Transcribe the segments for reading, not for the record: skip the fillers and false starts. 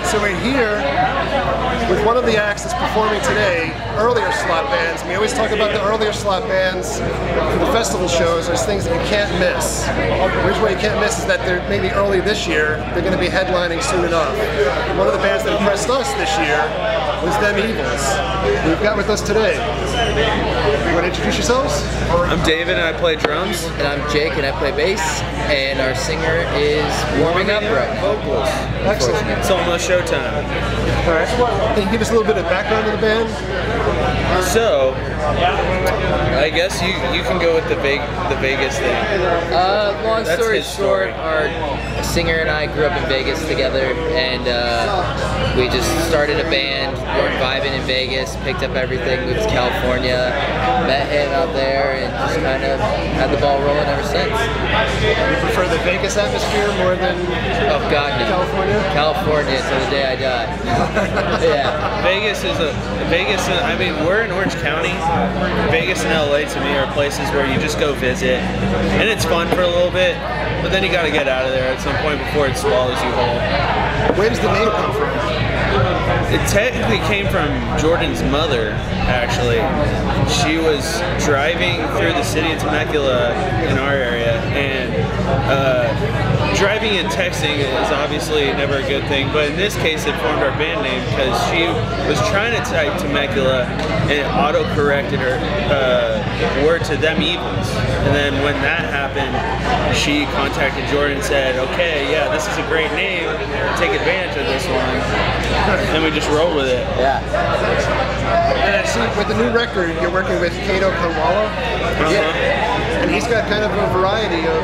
So we're here with one of the acts that's performing today, earlier slot bands. We always talk about the earlier slot bands for the festival shows. There's things that you can't miss. The reason why you can't miss is that they're maybe early this year, they're going to be headlining soon enough. One of the bands that impressed us this year was Them Evils. We've got with us today. You want to introduce yourselves? I'm David and I play drums. And I'm Jake and I play bass. And our singer is warming up vocals. Excellent. It's almost showtime. Alright. Can you give us a little bit of background of the band? So, I guess you can go with the Vegas thing. Long story short, our singer and I grew up in Vegas together, and we just started a band. We were vibing in Vegas, picked up everything, moved to California, met him out there, and just kind of had the ball rolling ever since. You prefer the Vegas atmosphere more than California? California until the day I die. Yeah. Vegas. I mean, we're in Orange County. Vegas and LA to me are places where you just go visit, and it's fun for a little bit, but then you got to get out of there at some point before it swallows you whole. Where does the name come from? It technically came from Jordan's mother, actually. She was driving through the city of Temecula in our area, and driving and texting is obviously never a good thing, but in this case it formed our band name because she was trying to type Temecula and it auto-corrected her word to Them Evils. And then when that happened, she contacted Jordan and said, okay, yeah, this is a great name, take advantage of this one. And we just rolled with it. Yeah. And I see with the new record, you're working with Kato Kanwala. Yeah. And he's got kind of a variety of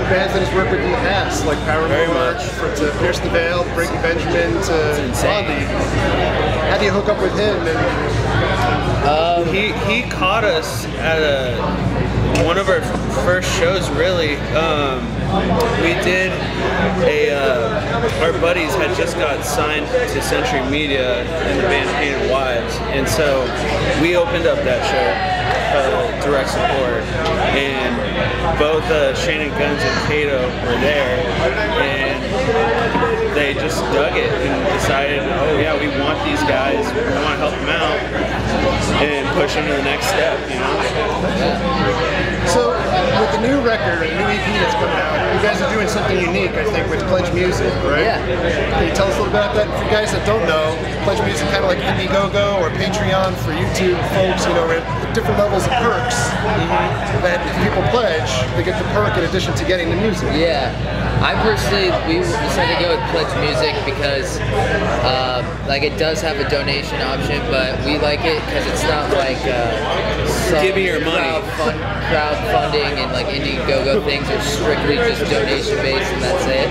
bands that he's worked with in the past, like Paramore, to Pierce the Veil, Breaking Benjamin, to Blondie. How do you hook up with him? And he caught us at one of our first shows, really. We did our buddies had just got signed to Century Media in the band Painted Wives, and so we opened up that show, direct support, and both Shane and Guns and Kato were there, and they just dug it and decided, oh yeah, we want these guys, we want to help them out and push them to the next step, you know? So, with the new record, the new EP that's coming out, you guys are doing something unique, I think, with Pledge Music, right? Yeah. Can you tell us a little bit about that? For guys that don't know, Pledge Music is kind of like Indiegogo or Patreon for YouTube folks, you know, with different levels of perks. That if people pledge, they get the perk in addition to getting the music. Yeah. I personally, we decided to go with Pledge Music because like it does have a donation option, but we like it because it's not like give me your money. Crowdfunding and like Indiegogo things are strictly just donation based and that's it.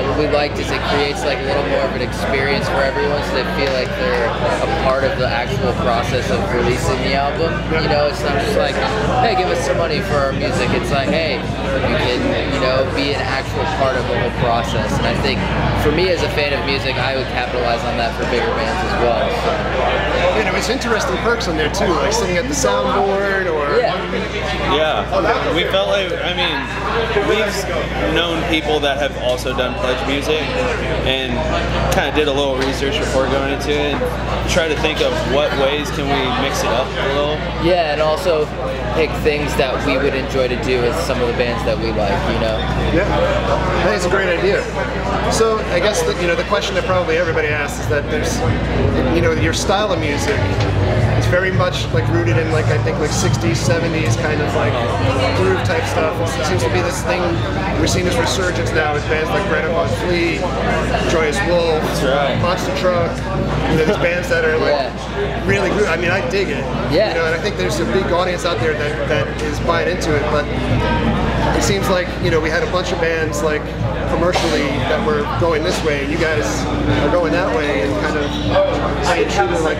What we liked is it creates like a little more of an experience for everyone, so they feel like they're a part of the actual process of releasing the album. You know, it's not just like, hey, give us some money for our music. It's like, hey, you can, you know, be an actual part of the whole process. And I think for me as a fan of music, I would capitalize on that for bigger bands as well. So. You know, it's interesting perks on there too, like sitting at the soundboard or... Yeah, we felt like, I mean, we've known people that have also done Pledge Music and kind of did a little research before going into it and try to think of what ways can we mix it up a little. Yeah, and also pick things that we would enjoy to do with some of the bands that we like, you know? Yeah, I think it's a great idea. So I guess that, you know, the question that probably everybody asks is that there's, you know, your style of music is very much like rooted in like, I think like 60s, 70s kind of like groove type stuff. It seems to be this thing, we're seeing this resurgence now with bands like Greta Van Fleet, Joyous Wolf, Monster Truck, you know, these bands that are like really groove. I mean, I dig it. Yeah. You know, and I think there's a big audience out there that is buying into it, but it seems like, you know, we had a bunch of bands like commercially that were going this way, you guys are going that way and kind of staying true to like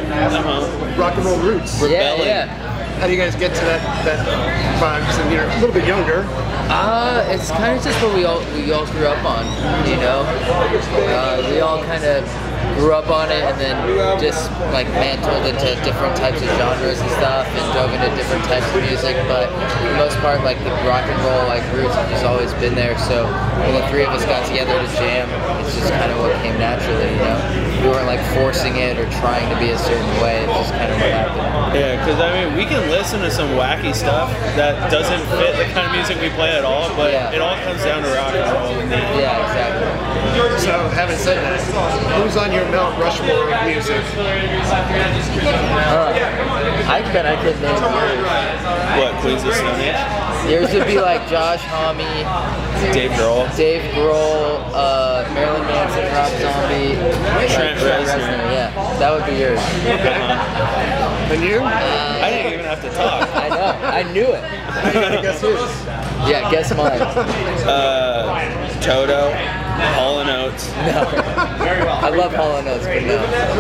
rock and roll roots. Yeah. How do you guys get to that vibe? Because you're a little bit younger. It's kind of just what we all grew up on, you know. We all kind of grew up on it and then just like mantled into different types of genres and stuff and dove into different types of music. But for the most part, like the rock and roll like roots have just always been there. So when the three of us got together to jam, it's just kind of what came naturally, you know? We weren't like forcing it or trying to be a certain way. It's just kind of what happened. Yeah, because I mean, we can listen to some wacky stuff that doesn't fit the kind of music we play at all, but it all comes down to rock and roll. Yeah, exactly. So, having said that, who's on your Mount Rushmore of music? I bet I could name yours. What, Queens of Stone Age? Yours would be like Josh Homme, Dave Grohl, Marilyn Manson, Rob Zombie, Trent Reznor. Yeah, that would be yours. And you? I didn't even have to talk. I know, I knew it. I gotta guess his. Yeah, guess mine. Toto, Hall & Oates. No. I love Hall & Oates, but no.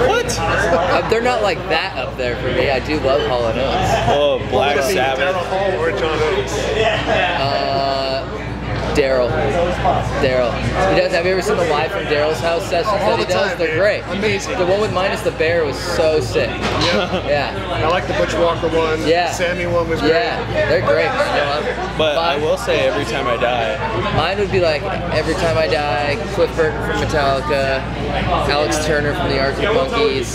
What? They're not like that up there for me. I do love Hall & Oates. Oh, Black Sabbath. Daryl Hall or John Oates? Daryl. He does. Have you ever seen the Live from Daryl's House sessions that he does? They're great. Amazing. The one with Minus the Bear was so sick. Yeah. I like the Butch Walker one. Yeah. The Sammy one was great. Yeah, they're great. Man. But I will say, Every Time I Die. Mine would be like Every Time I Die, Cliff Burton from Metallica, Alex Turner from the Arctic Monkeys.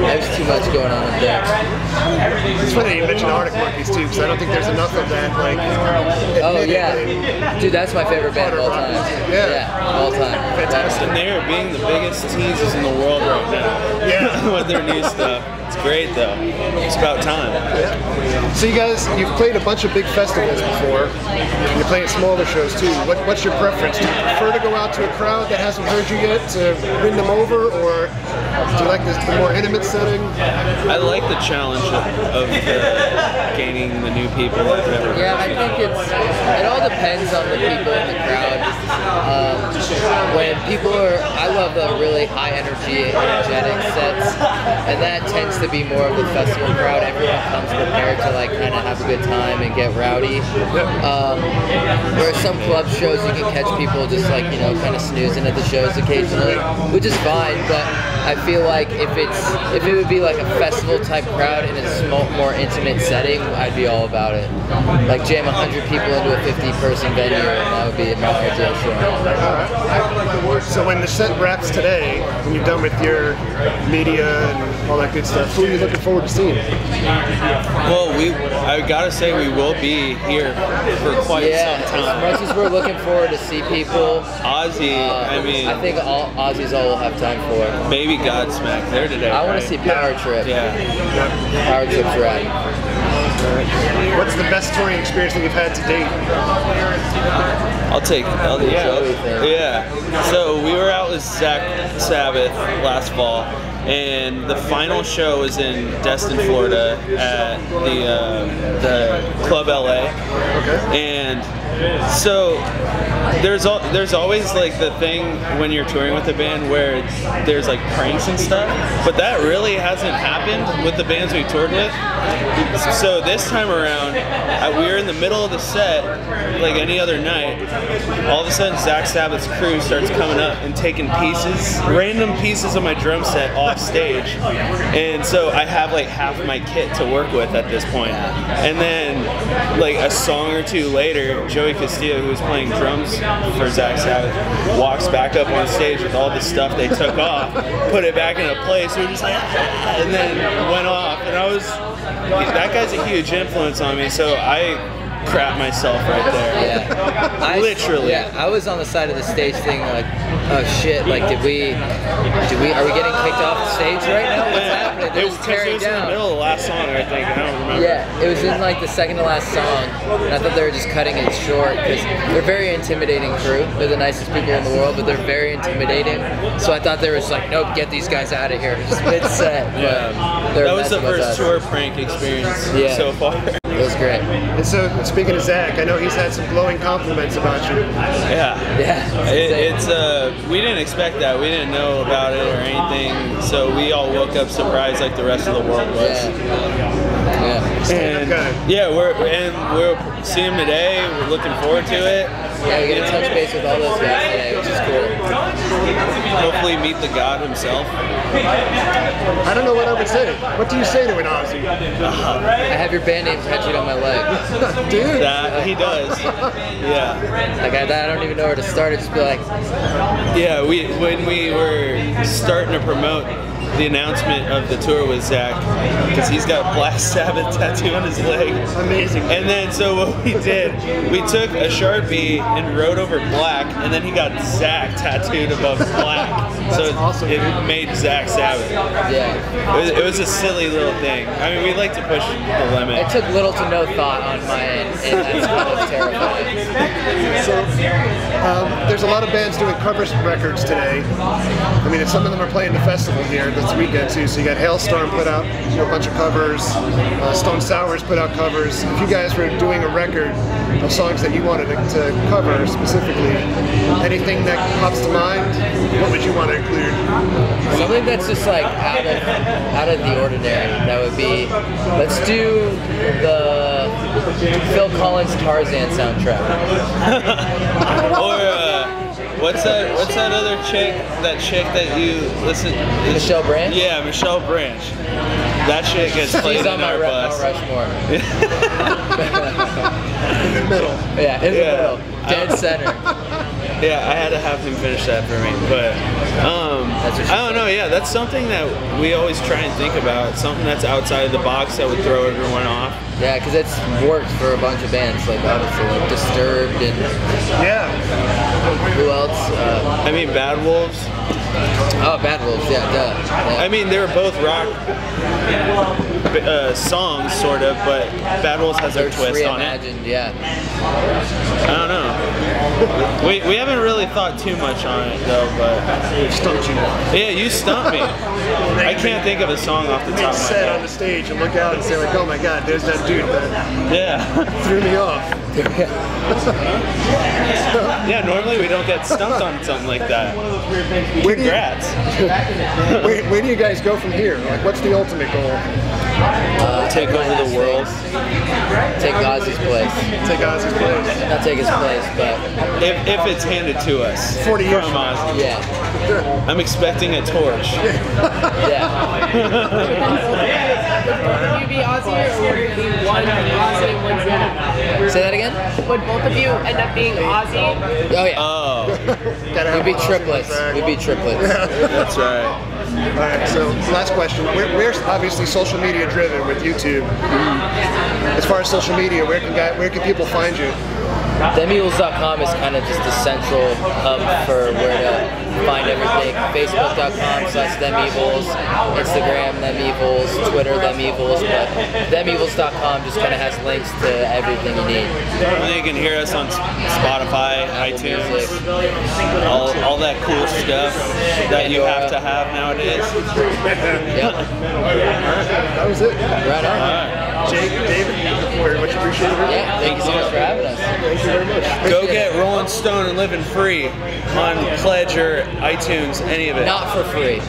There's too much going on up there. It's funny that you mentioned Arctic Monkeys too, because I don't think there's enough of that. Like, oh yeah, dude, that's my favorite band of all time. Yeah, all time. Fantastic. And they're being the biggest teasers in the world right now. Yeah. With their new stuff. It's great though. It's about time. Yeah. So you guys, you've played a bunch of big festivals before. You're playing smaller shows too. What's your preference? Do you prefer to go out to a crowd that hasn't heard you yet to win them over, or do you like the more intimate setting? I like the challenge of gaining the new people that have never Yeah, I think it all depends on the people in the crowd. When people I love the really high energy, energetic sets, and that tends to be more of the festival crowd. Everyone comes prepared to like kind of have a good time and get rowdy. Whereas some club shows you can catch people just like, you know, kind of snoozing at the shows occasionally, which is fine, but I feel like if it would be like a festival type crowd in a small, more intimate setting, I'd be all about it. Like jam 100 people into a 50-person venue, and that would be my ideal show. So when the set wraps today, when you're done with your media and all that good stuff, who are you looking forward to seeing? Well, I gotta say we will be here for quite some time. As much as we're looking forward to see people, Ozzy, I mean, I think Ozzy's all we'll have time for. Maybe Godsmack there today. I want to see Power Trip. Yeah. Power Trip's rad. What's the best touring experience that you've had to date? Yeah. So we were out with Zach Sabbath last fall, and the final show was in Destin, Florida, at the Club LA. Okay. And so there's always like the thing when you're touring with a band where there's like pranks and stuff, but that really hasn't happened with the bands we toured with. So this time around, we were in the middle of the set, like any other night. All of a sudden, Zach Sabbath's crew starts coming up and taking random pieces of my drum set off stage, and so I have like half my kit to work with at this point. And then, like a song or two later, Joey Castillo, who was playing drums for Zach Sabbath, walks back up on stage with all the stuff they took off, put it back into place. We were just like, ah, and then went off. And that guy's a huge influence on me, so I crap myself right there. Yeah. Literally. Yeah, I was on the side of the stage thing like, oh shit, like are we getting kicked off the stage right now? What's happening? They're just tearing it was down. in the middle of the last song, I think. I don't remember. Yeah, it was in like the second to last song, and I thought they were just cutting it short because they're a very intimidating crew. They're the nicest people in the world, but they're very intimidating. So I thought they were just like, nope, get these guys out of here, just mid-set. Yeah. That was the first tour prank experience so far. It was great. And so, speaking of Zach, I know he's had some glowing compliments about you. Yeah. It's we didn't expect that. We didn't know about it or anything. So we all woke up surprised like the rest of the world was. Yeah. And we're seeing him today. We're looking forward to it. Yeah, we get to touch base with all those guys today, which is cool. Hopefully meet the god himself. I don't know what I would say. What do you say to an Ozzy? I have your band name tattooed on my leg. Dude. That he does. Yeah. Like I don't even know where to start. It's just be like, Yeah, when we were starting to promote the announcement of the tour with Zach, because he's got Black Sabbath tattoo on his leg. Amazing. And then, so what we did, we took a Sharpie and wrote over black, and then he got Zach tattooed above black. So awesome. It made Zach Sabbath. yeah. It was a silly little thing. I mean, we like to push the limit. It took little to no thought on my end, and that's kind of terrifying. So, there's a lot of bands doing cover records today. I mean, some of them are playing the festival here this weekend too. So you got Hailstorm put out a bunch of covers. Stone Sours put out covers. If you guys were doing a record of songs that you wanted to cover specifically, anything that pops to mind, what would you want to include? Something that's just like out of the ordinary. That would be, let's do the Phil Collins Tarzan soundtrack. Or what's that other chick? That chick that you listen? Michelle Branch? Yeah, Michelle Branch. That shit gets played She's on in my our bus. Rushmore. In the middle. Yeah, in the middle, dead center. Yeah, I had to have him finish that for me, but I don't know. Yeah, that's something that we always try and think about. Something that's outside of the box that would throw everyone off. Yeah, because it's worked for a bunch of bands, like obviously like Disturbed and Yeah. who else? I mean, Bad Wolves. Oh, Bad Wolves, yeah, duh. Yeah. I mean, they were both rock songs, sort of, but Bad Wolves has their It's twist on it. reimagined, yeah. I don't know. We haven't really thought too much on it though, but Stumped you. yeah, you stumped me. I can't think of a song off the top of my Set on head. the stage and look out and say like, oh my God, there's that dude that Yeah. threw me off. Yeah, normally we don't get stumped on something like that. Where do you- Congrats. Where do you guys go from here? Like, what's the ultimate goal? Take over the world. Take Ozzy's place. Take Ozzy's place. Not take his place, but If it's handed to us. 40 years from from Ozzy. yeah. I'm expecting a torch. Yeah. Would both of you be Ozzy or would it be one Ozzy, one Zach? Say that again? Would both of you end up being Ozzy? Oh yeah. Oh, Gotta have We'd be Ozzy triplets. on the We'd be triplets. that's right. All right, so last question. We're obviously social media driven with YouTube. As far as social media, where can people find you? ThemEvils.com is kind of just the central hub for where to find everything. Facebook.com/ThemEvils, Instagram ThemEvils, Twitter ThemEvils, but ThemEvils.com just kind of has links to everything you need. And you can hear us on Spotify, Apple iTunes, Music. all that cool stuff that you have to have nowadays. Yep. That was it. Right on. Alright. Jake, David, very much appreciated it. Yeah, thank you so much for having us. Thank you very much. Go get Rolling Stone and Living Free on Pledge or iTunes, any of it. Not for free.